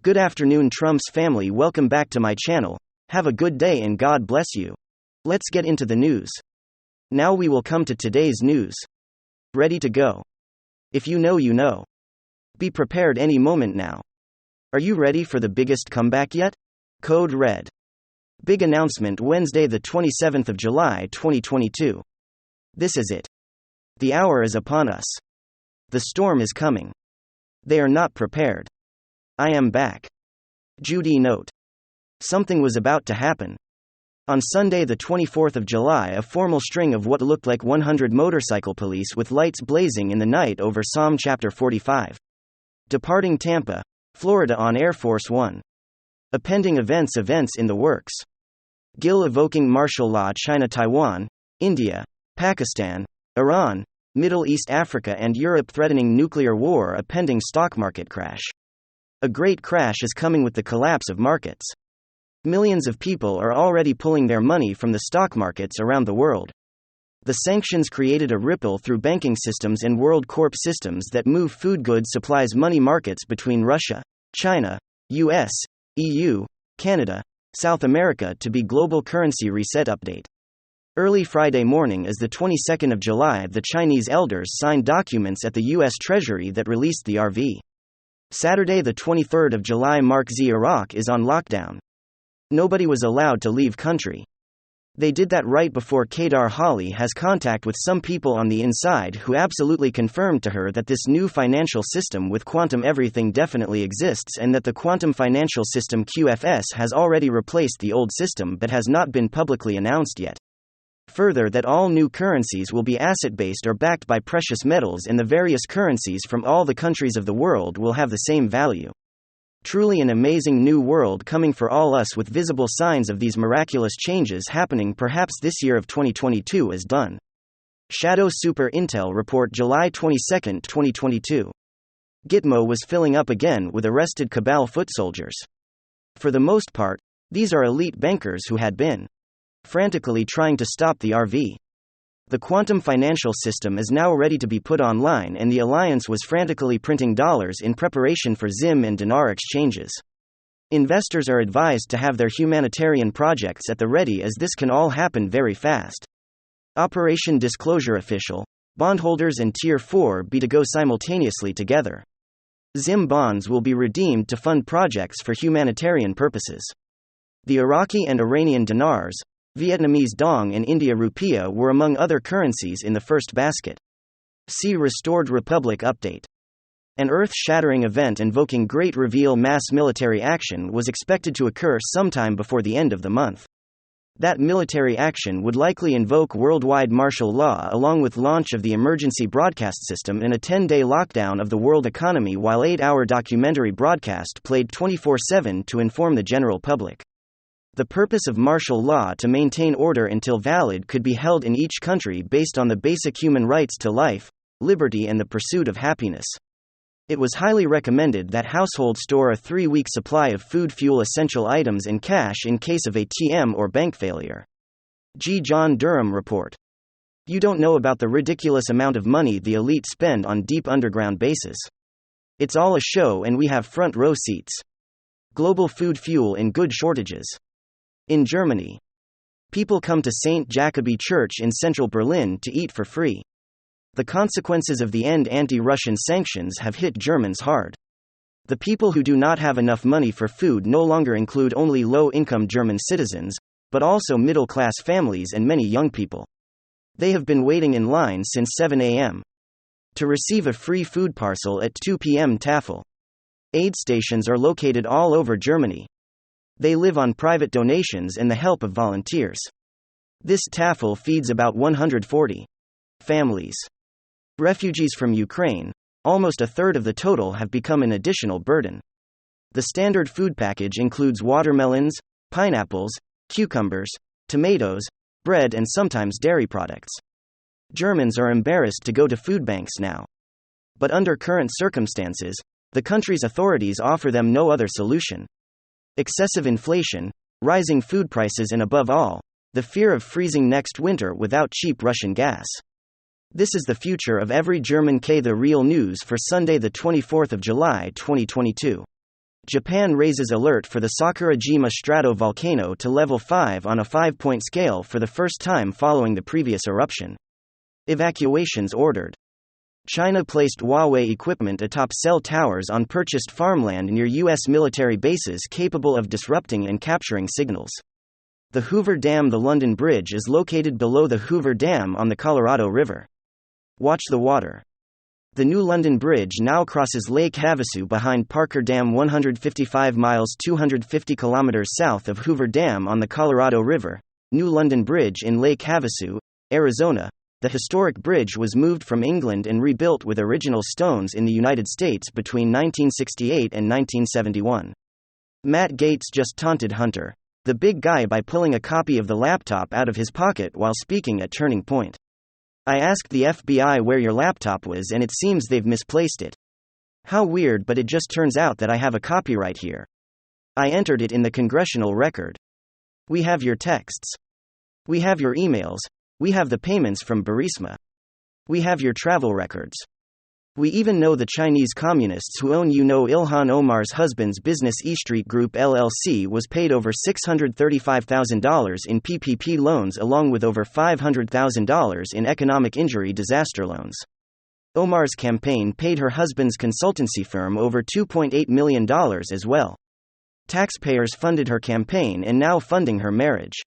Good afternoon, Trump's family. Welcome back to my channel. Have a good day and God bless you. Let's get into the news. Now we will come to today's news. Ready to go? If you know, you know. Be prepared any moment now. Are you ready for the biggest comeback yet? Code Red. Big announcement Wednesday, the 27th of July, 2022. This is it. The hour is upon us. The storm is coming. They are not prepared. I am back. Judy note. Something was about to happen. On Sunday, the 24th of July, a formal string of what looked like 100 motorcycle police with lights blazing in the night over Psalm chapter 45. Departing Tampa, Florida on Air Force One. Appending events in the works. Gil evoking martial law. China, Taiwan, India, Pakistan, Iran, Middle East, Africa and Europe threatening nuclear war. A pending stock market crash. A great crash is coming with the collapse of markets. Millions of people are already pulling their money from the stock markets around the world. The sanctions created a ripple through banking systems and world corp systems that move food goods supplies money markets between Russia, China, US, EU, Canada, South America to be global currency reset update. Early Friday morning is the 22nd of July. The Chinese elders signed documents at the US Treasury that released the RV. Saturday, the 23rd of July, Mark Z. Iraq is on lockdown. Nobody was allowed to leave country. They did that right before Kedar Hawley has contact with some people on the inside who absolutely confirmed to her that this new financial system with quantum everything definitely exists and that the quantum financial system QFS has already replaced the old system but has not been publicly announced yet. Further, that all new currencies will be asset-based or backed by precious metals and the various currencies from all the countries of the world will have the same value. Truly an amazing new world coming for all us with visible signs of these miraculous changes happening. Perhaps this year of 2022 is done. Shadow Super Intel report July 22, 2022. Gitmo was filling up again with arrested cabal foot soldiers. For the most part, these are elite bankers who had been frantically trying to stop the RV. The quantum financial system is now ready to be put online and the alliance was frantically printing dollars in preparation for ZIM and dinar exchanges. Investors are advised to have their humanitarian projects at the ready as this can all happen very fast. Operation Disclosure official, bondholders and Tier 4B to go simultaneously together. ZIM bonds will be redeemed to fund projects for humanitarian purposes. The Iraqi and Iranian dinars, Vietnamese dong and India rupiah were among other currencies in the first basket. See Restored Republic update. An earth-shattering event invoking great reveal mass military action was expected to occur sometime before the end of the month. That military action would likely invoke worldwide martial law along with launch of the emergency broadcast system and a 10-day lockdown of the world economy while 8-hour documentary broadcast played 24/7 to inform the general public. The purpose of martial law to maintain order until valid could be held in each country based on the basic human rights to life, liberty and the pursuit of happiness. It was highly recommended that households store a 3-week supply of food, fuel, essential items in cash in case of ATM or bank failure. G. John Durham report. You don't know about the ridiculous amount of money the elite spend on deep underground bases. It's all a show and we have front row seats. Global food, fuel in good shortages. In Germany, people come to St. Jacobi Church in central Berlin to eat for free. The consequences of the anti-Russian sanctions have hit Germans hard. The people who do not have enough money for food no longer include only low-income German citizens, but also middle-class families and many young people. They have been waiting in line since 7 a.m. to receive a free food parcel at 2 p.m. Tafel. Aid stations are located all over Germany. They live on private donations and the help of volunteers. This Tafel feeds about 140 families. Refugees from Ukraine, almost a third of the total, have become an additional burden. The standard food package includes watermelons, pineapples, cucumbers, tomatoes, bread and sometimes dairy products. Germans are embarrassed to go to food banks now. But under current circumstances, the country's authorities offer them no other solution. Excessive inflation, rising food prices and above all, the fear of freezing next winter without cheap Russian gas. This is the future of every German. The real news for Sunday, the 24th of July 2022. Japan raises alert for the Sakurajima stratovolcano to level 5 on a 5-point scale for the first time following the previous eruption. Evacuations ordered. China placed Huawei equipment atop cell towers on purchased farmland near U.S. military bases capable of disrupting and capturing signals. The Hoover Dam. The London Bridge is located below the Hoover Dam on the Colorado River. Watch the water. The new London Bridge now crosses Lake Havasu behind Parker Dam, 155 miles 250 kilometers south of Hoover Dam on the Colorado River. New London Bridge in Lake Havasu, Arizona. The historic bridge was moved from England and rebuilt with original stones in the United States between 1968 and 1971. Matt Gaetz just taunted Hunter, the big guy, by pulling a copy of the laptop out of his pocket while speaking at Turning Point. I asked the FBI where your laptop was and it seems they've misplaced it. How weird, but it just turns out that I have a copyright here. I entered it in the congressional record. We have your texts. We have your emails. We have the payments from Burisma. We have your travel records. We even know the Chinese communists who own Ilhan Omar's husband's business E Street Group LLC was paid over $635,000 in PPP loans along with over $500,000 in economic injury disaster loans. Omar's campaign paid her husband's consultancy firm over $2.8 million as well. Taxpayers funded her campaign and now funding her marriage.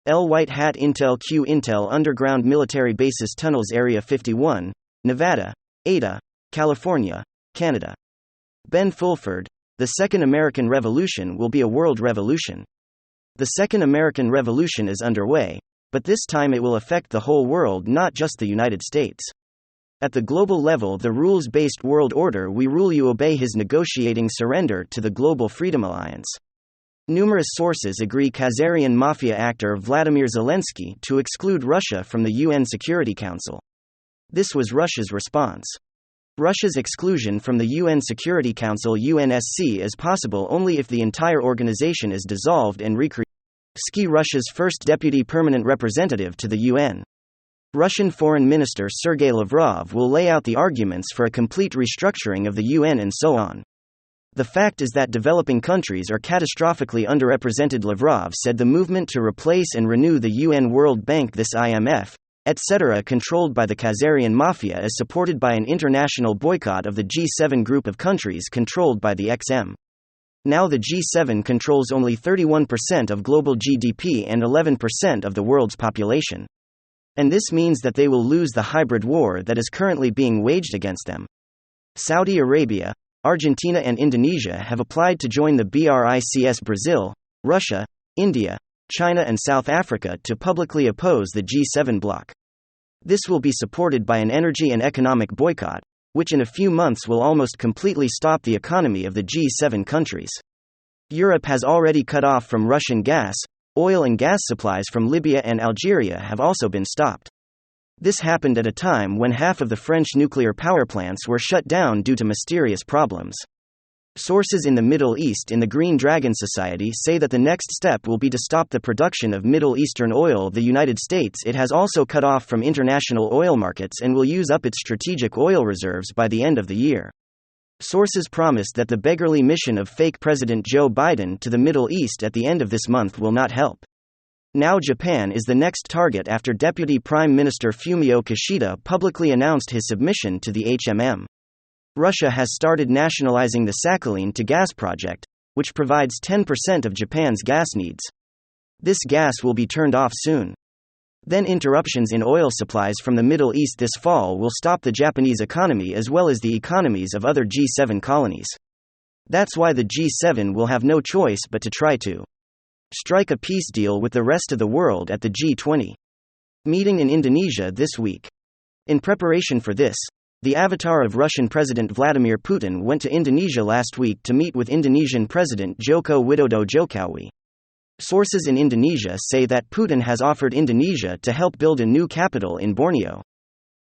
L. White Hat Intel Q Intel Underground Military Bases Tunnels Area 51, Nevada, Ada, California, Canada. Ben Fulford, the Second American Revolution will be a world revolution. The Second American Revolution is underway, but this time it will affect the whole world, not just the United States. At the global level, the rules-based world order, we rule you obey, his negotiating surrender to the Global Freedom Alliance. Numerous sources agree Khazarian mafia actor Vladimir Zelensky to exclude Russia from the UN Security Council. This was Russia's response. Russia's exclusion from the UN Security Council (UNSC) is possible only if the entire organization is dissolved and recreated. Russia's first deputy permanent representative to the UN. Russian Foreign Minister Sergei Lavrov will lay out the arguments for a complete restructuring of the UN and so on. The fact is that developing countries are catastrophically underrepresented. Lavrov said the movement to replace and renew the UN, World Bank, this IMF, etc., controlled by the Khazarian mafia is supported by an international boycott of the G7 group of countries controlled by the XM. Now the G7 controls only 31% of global GDP and 11% of the world's population. And this means that they will lose the hybrid war that is currently being waged against them. Saudi Arabia, Argentina and Indonesia have applied to join the BRICS. Brazil, Russia, India, China and South Africa to publicly oppose the G7 bloc. This will be supported by an energy and economic boycott, which in a few months will almost completely stop the economy of the G7 countries. Europe has already cut off from Russian gas. Oil and gas supplies from Libya and Algeria have also been stopped. This happened at a time when half of the French nuclear power plants were shut down due to mysterious problems. Sources in the Middle East in the Green Dragon Society say that the next step will be to stop the production of Middle Eastern oil. The United States, it has also cut off from international oil markets and will use up its strategic oil reserves by the end of the year. Sources promised that the beggarly mission of fake President Joe Biden to the Middle East at the end of this month will not help. Now Japan is the next target after Deputy Prime Minister Fumio Kishida publicly announced his submission to the HMM. Russia has started nationalizing the Sakhalin to gas project, which provides 10% of Japan's gas needs. This gas will be turned off soon. Then interruptions in oil supplies from the Middle East this fall will stop the Japanese economy as well as the economies of other G7 colonies. That's why the G7 will have no choice but to try to strike a peace deal with the rest of the world at the G20 meeting in Indonesia this week. In preparation for this, the avatar of Russian President Vladimir Putin went to Indonesia last week to meet with Indonesian President Joko Widodo Jokowi. Sources in Indonesia say that Putin has offered Indonesia to help build a new capital in Borneo.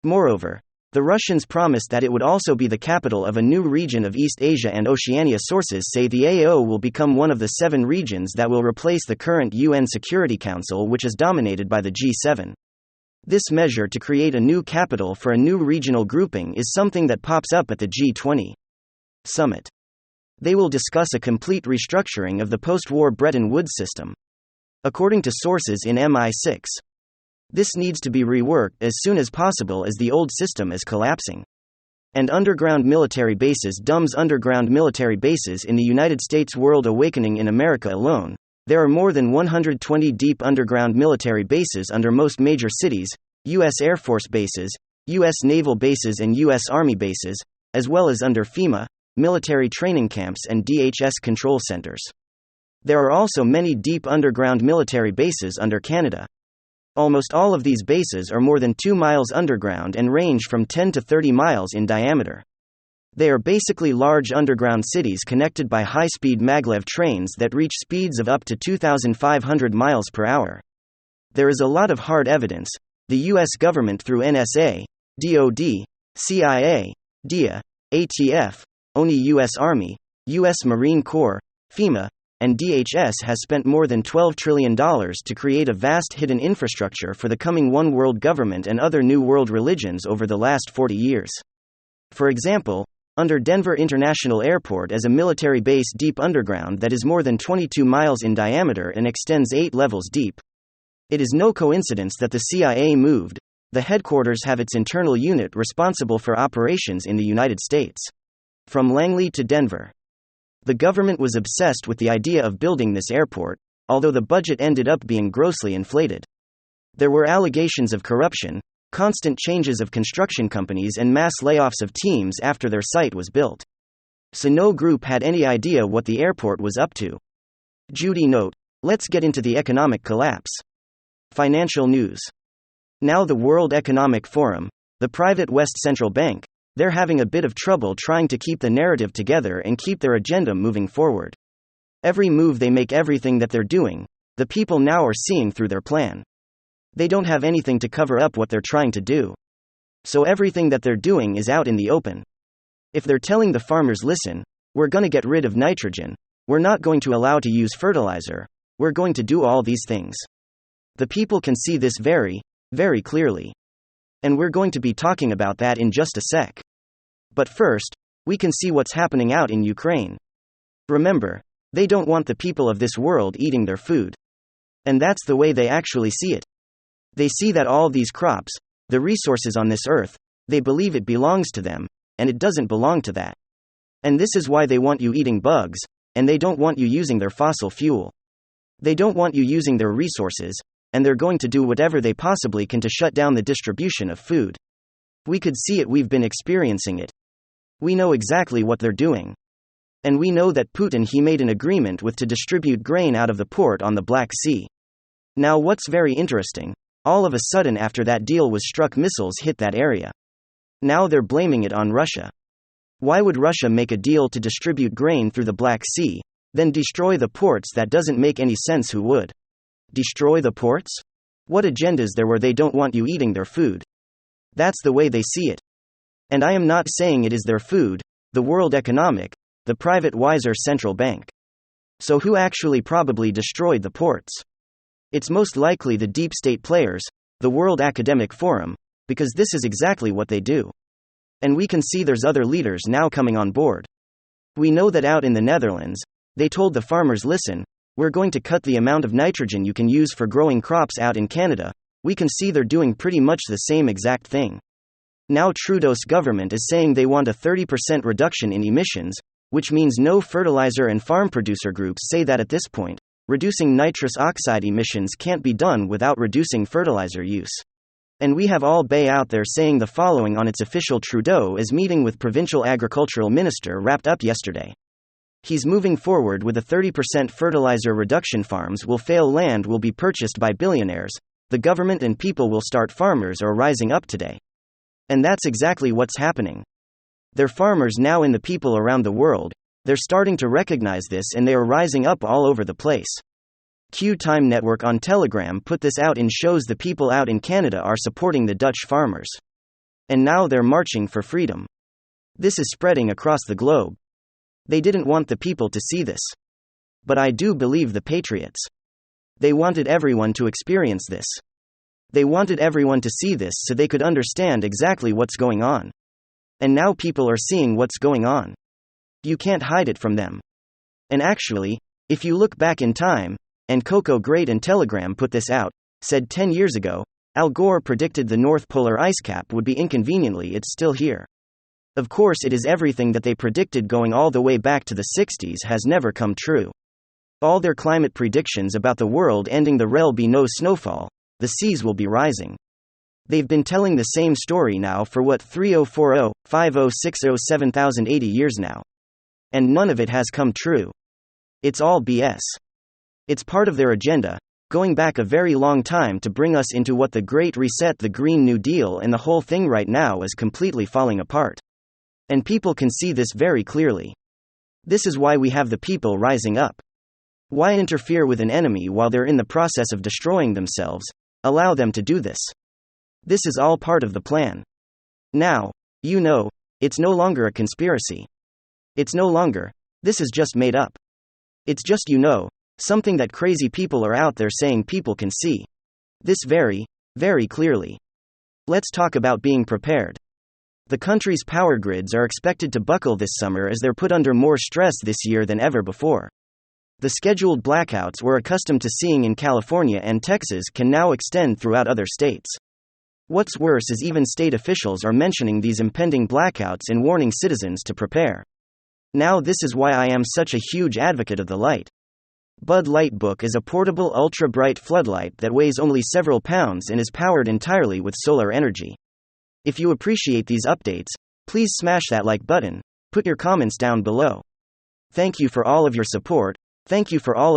Moreover, the Russians promised that it would also be the capital of a new region of East Asia and Oceania. Sources say the AO will become one of the 7 regions that will replace the current UN Security Council, which is dominated by the G7. This measure to create a new capital for a new regional grouping is something that pops up at the G20 summit. They will discuss a complete restructuring of the post-war Bretton Woods system. According to sources in MI6, this needs to be reworked as soon as possible as the old system is collapsing. And underground military bases. DUM's underground military bases in the United States. World awakening. In America alone, there are more than 120 deep underground military bases under most major cities, U.S. Air Force bases, U.S. Naval bases and U.S. Army bases, as well as under FEMA, military training camps and DHS control centers. There are also many deep underground military bases under Canada. Almost all of these bases are more than 2 miles underground and range from 10 to 30 miles in diameter. They are basically large underground cities connected by high-speed maglev trains that reach speeds of up to 2,500 miles per hour. There is a lot of hard evidence. The U.S. government through NSA, DoD, CIA, DIA, ATF, ONI, U.S. Army, U.S. Marine Corps, FEMA, and DHS has spent more than $12 trillion to create a vast hidden infrastructure for the coming one world government and other new world religions over the last 40 years. For example, under Denver International Airport is a military base deep underground that is more than 22 miles in diameter and extends 8 levels deep. It is no coincidence that the CIA moved. The headquarters have its internal unit responsible for operations in the United States. From Langley to Denver. The government was obsessed with the idea of building this airport, although the budget ended up being grossly inflated. There were allegations of corruption, constant changes of construction companies and mass layoffs of teams after their site was built. So no group had any idea what the airport was up to. Judy note. Let's get into the economic collapse. Financial news. Now the World Economic Forum, the private West Central Bank, they're having a bit of trouble trying to keep the narrative together and keep their agenda moving forward. Every move they make, everything that they're doing, the people now are seeing through their plan. They don't have anything to cover up what they're trying to do. So everything that they're doing is out in the open. If they're telling the farmers, listen, we're going to get rid of nitrogen, we're not going to allow to use fertilizer, we're going to do all these things. The people can see this very, very clearly. And we're going to be talking about that in just a sec. But first, we can see what's happening out in Ukraine. Remember, they don't want the people of this world eating their food. And that's the way they actually see it. They see that all these crops, the resources on this earth, they believe it belongs to them, and it doesn't belong to that. And this is why they want you eating bugs, and they don't want you using their fossil fuel. They don't want you using their resources, and they're going to do whatever they possibly can to shut down the distribution of food. We could see it, we've been experiencing it. We know exactly what they're doing. And we know that Putin, he made an agreement with to distribute grain out of the port on the Black Sea. Now what's very interesting, all of a sudden after that deal was struck, missiles hit that area. Now they're blaming it on Russia. Why would Russia make a deal to distribute grain through the Black Sea, then destroy the ports? That doesn't make any sense. Who would destroy the ports? What agendas there were? They don't want you eating their food. That's the way they see it. And I am not saying it is their food, the World Economic, the private wiser central bank. So who actually probably destroyed the ports? It's most likely the deep state players, the World Academic Forum, because this is exactly what they do. And we can see there's other leaders now coming on board. We know that out in the Netherlands, they told the farmers, listen, we're going to cut the amount of nitrogen you can use for growing crops. Out in Canada, we can see they're doing pretty much the same exact thing. Now Trudeau's government is saying they want a 30% reduction in emissions, which means no fertilizer, and farm producer groups say that at this point, reducing nitrous oxide emissions can't be done without reducing fertilizer use. And we have Al-Bay out there saying the following on its official Trudeau is meeting with provincial agricultural minister wrapped up yesterday. He's moving forward with a 30% fertilizer reduction. Farms will fail, land will be purchased by billionaires, the government and people will start. Farmers are rising up today. And that's exactly what's happening. They're farmers now, and the people around the world, they're starting to recognize this, and they are rising up all over the place. Q Time Network on Telegram put this out and shows the people out in Canada are supporting the Dutch farmers. And now they're marching for freedom. This is spreading across the globe. They didn't want the people to see this. But I do believe the patriots. They wanted everyone to experience this. They wanted everyone to see this so they could understand exactly what's going on. And now people are seeing what's going on. You can't hide it from them. And actually, if you look back in time, and Coco Great and Telegram put this out, said 10 years ago, Al Gore predicted the North Polar ice cap would be inconveniently it's still here. Of course it is everything that they predicted going all the way back to the 60s has never come true. All their climate predictions about the world ending, there'll be no snowfall, the seas will be rising. They've been telling the same story now for what 3040, 5060, 7080 years now. And none of it has come true. It's all BS. It's part of their agenda, going back a very long time to bring us into what the Great Reset, the Green New Deal, and the whole thing right now is completely falling apart. And people can see this very clearly. This is why we have the people rising up. Why interfere with an enemy while they're in the process of destroying themselves? Allow them to do this. This is all part of the plan. Now, it's no longer a conspiracy. It's no longer, this is just made up. It's just something that crazy people are out there saying people can see. This very, very clearly. Let's talk about being prepared. The country's power grids are expected to buckle this summer as they're put under more stress this year than ever before. The scheduled blackouts we're accustomed to seeing in California and Texas can now extend throughout other states. What's worse is even state officials are mentioning these impending blackouts and warning citizens to prepare. Now this is why I am such a huge advocate of the Light. Bud Light Book is a portable ultra-bright floodlight that weighs only several pounds and is powered entirely with solar energy. If you appreciate these updates, please smash that like button, put your comments down below. Thank you for all of your support, thank you for all